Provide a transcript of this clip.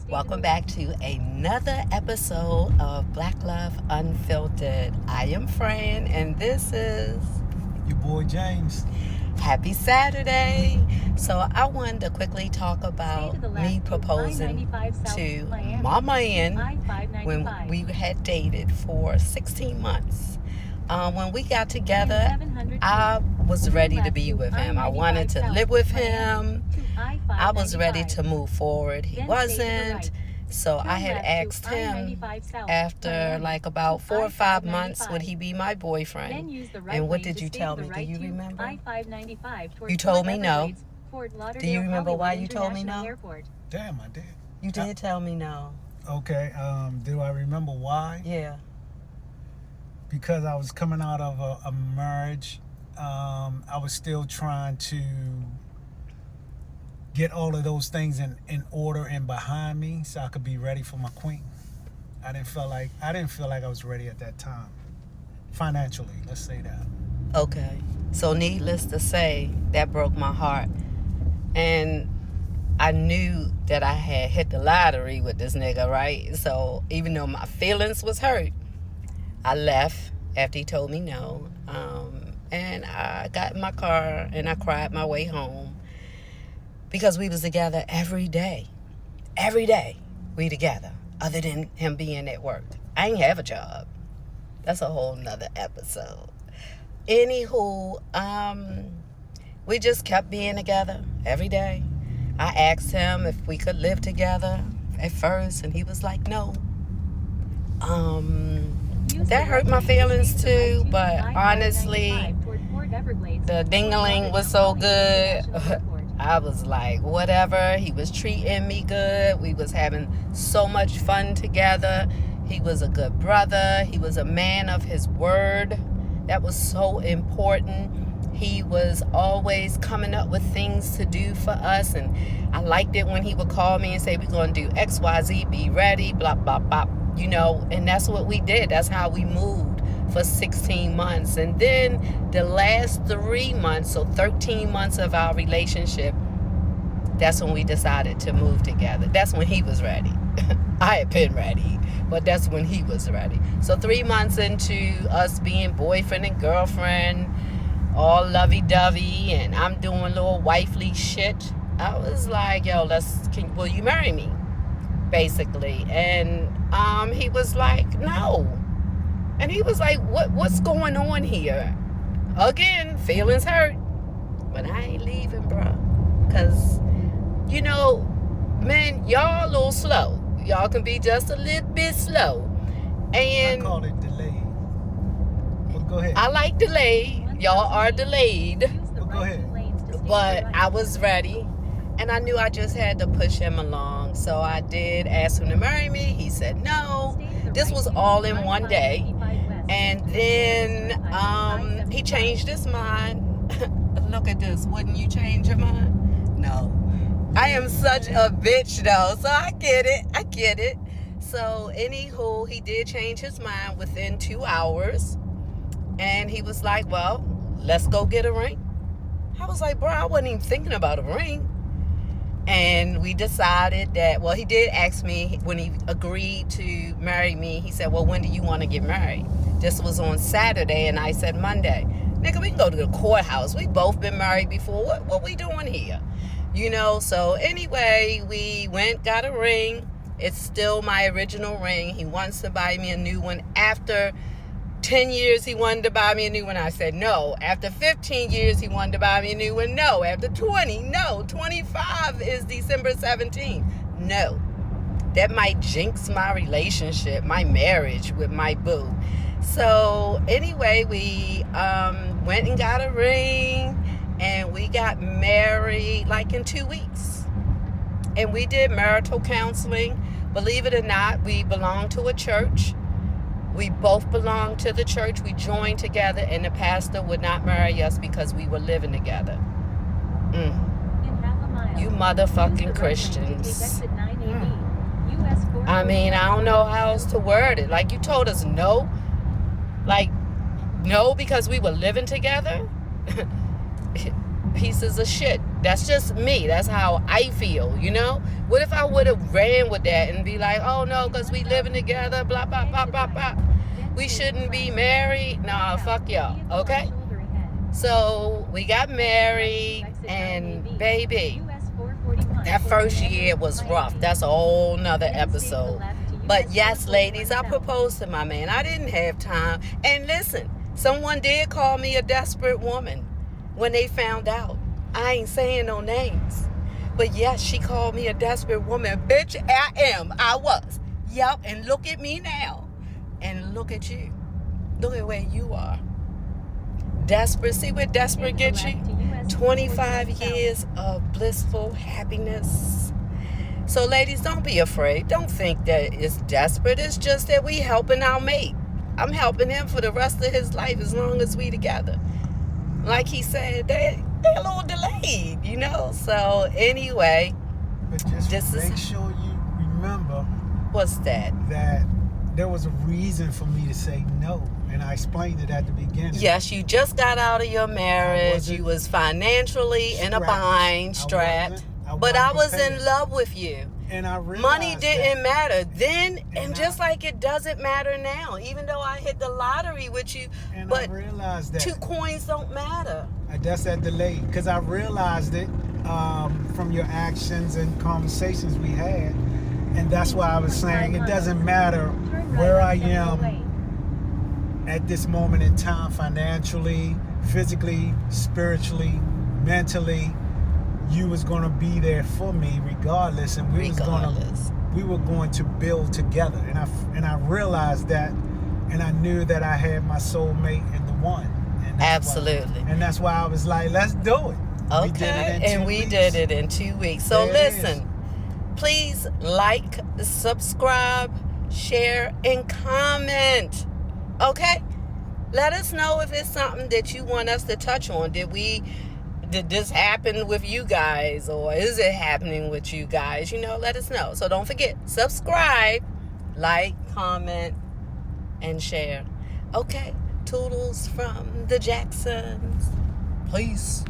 Welcome back to another episode of Black Love Unfiltered. I am Fran, and this is your boy James. Happy Saturday. So I wanted to quickly talk about me proposing to my man when we had dated for 16 months. When we got together, I was ready to be with him. I wanted to live with him. I was ready to move forward. He wasn't. So I had asked him after like about 4 or 5 months, would he be my boyfriend? And what did you tell me? Do you remember? You told me no. Do you remember why you told me no? Damn, I did. You did tell me no. Okay. Do I remember why? Yeah. Because I was coming out of a marriage. I was still trying to get all of those things in order and behind me so I could be ready for my queen. I didn't feel like I was ready at that time. Financially, let's say that. Okay. So needless to say, that broke my heart. And I knew that I had hit the lottery with this nigga, right? So even though my feelings was hurt, I left after he told me no. And I got in my car and I cried my way home because we was together every day. Every day we together, other than him being at work. I ain't have a job. That's a whole nother episode. Anywho, we just kept being together every day. I asked him if we could live together at first, and he was like, no. That hurt my feelings too, but honestly, the dingling was so good. I was like, whatever. He was treating me good. We was having so much fun together. He was a good brother. He was a man of his word. That was so important. He was always coming up with things to do for us, and I liked it when he would call me and say, we're going to do X, Y, Z, be ready, blah, blah, blah. You know, and that's what we did. That's how we moved for 16 months. And then the last 3 months, so 13 months of our relationship, that's when we decided to move together. That's when he was ready. I had been ready, but that's when he was ready. So 3 months into us being boyfriend and girlfriend, all lovey-dovey, and I'm doing little wifely shit, I was like, yo, will you marry me? Basically. And he was like, no. And he was like, what's going on here? Again, feelings hurt, but I ain't leaving, bro. Because, you know, man, y'all a little slow. Y'all can be just a little bit slow. And I call it delayed. Well, go ahead. I like delayed. Y'all are delayed. Well, go ahead. But I was ready. And I knew I just had to push him along. So I did ask him to marry me. He said no. This was all in one day. And then he changed his mind. Look at this. Wouldn't you change your mind? No. I am such a bitch, though. So I get it. So anywho, he did change his mind within 2 hours. And he was like, well, let's go get a ring. I was like, bro, I wasn't even thinking about a ring. And we decided that, well, he did ask me when he agreed to marry me. He said, well, when do you want to get married? This was on Saturday, and I said Monday. Nigga, we can go to the courthouse. We both been married before. What we doing here? You know, so anyway, we went, got a ring. It's still my original ring. He wants to buy me a new one. After 10 years, he wanted to buy me a new one. I said no. After 15 years, he wanted to buy me a new one. No. After 20, no. 25 is December 17th. No. That might jinx my relationship, my marriage with my boo. So anyway, we went and got a ring, and we got married like in 2 weeks. And we did marital counseling. Believe it or not, we belong to a church. We both belonged to the church. We joined together, and the pastor would not marry us because we were living together. You motherfucking Christians. I mean, I don't know how else to word it. Like, you told us no. Like, no, because we were living together. Pieces of shit. That's just me. That's how I feel, you know? What if I would have ran with that and be like, oh no, because we living together, blah, blah, blah, blah, blah. We shouldn't be married. Nah, fuck y'all, okay? So we got married, and baby, that first year was rough. That's a whole nother episode. But yes, ladies, I proposed to my man. I didn't have time. And listen, someone did call me a desperate woman when they found out. I ain't saying no names. But yes, she called me a desperate woman. Bitch, I was. Yup, and look at me now. And look at you. Look at where you are. Desperate. See where desperate gets you? 25 years of blissful happiness. So ladies, don't be afraid. Don't think that it's desperate. It's just that we helping our mate. I'm helping him for the rest of his life as long as we together. Like he said, they're a little delayed, you know? So anyway. But just make sure you remember. What's that? That there was a reason for me to say no. And I explained it at the beginning. Yes, you just got out of your marriage. You was financially in a bind, strapped. But I was in love with you. And I realized money didn't matter then, and just like it doesn't matter now. Even though I hit the lottery with you, but I realized that 2 coins don't matter. That's that delay, because I realized it from your actions and conversations we had, and that's why I was saying it doesn't matter where I am at this moment in time, financially, physically, spiritually, mentally. You was gonna be there for me regardless, and we were going to build together. And I realized that, and I knew that I had my soulmate in the one. And absolutely. And that's why I was like, let's do it. Okay, we did it in 2 weeks. So listen, please like, subscribe, share, and comment. Okay? Let us know if it's something that you want us to touch on. Did this happen with you guys, or is it happening with you guys? You know, let us know. So don't forget, subscribe, like, comment, and share. Okay, toodles from the Jacksons. Peace.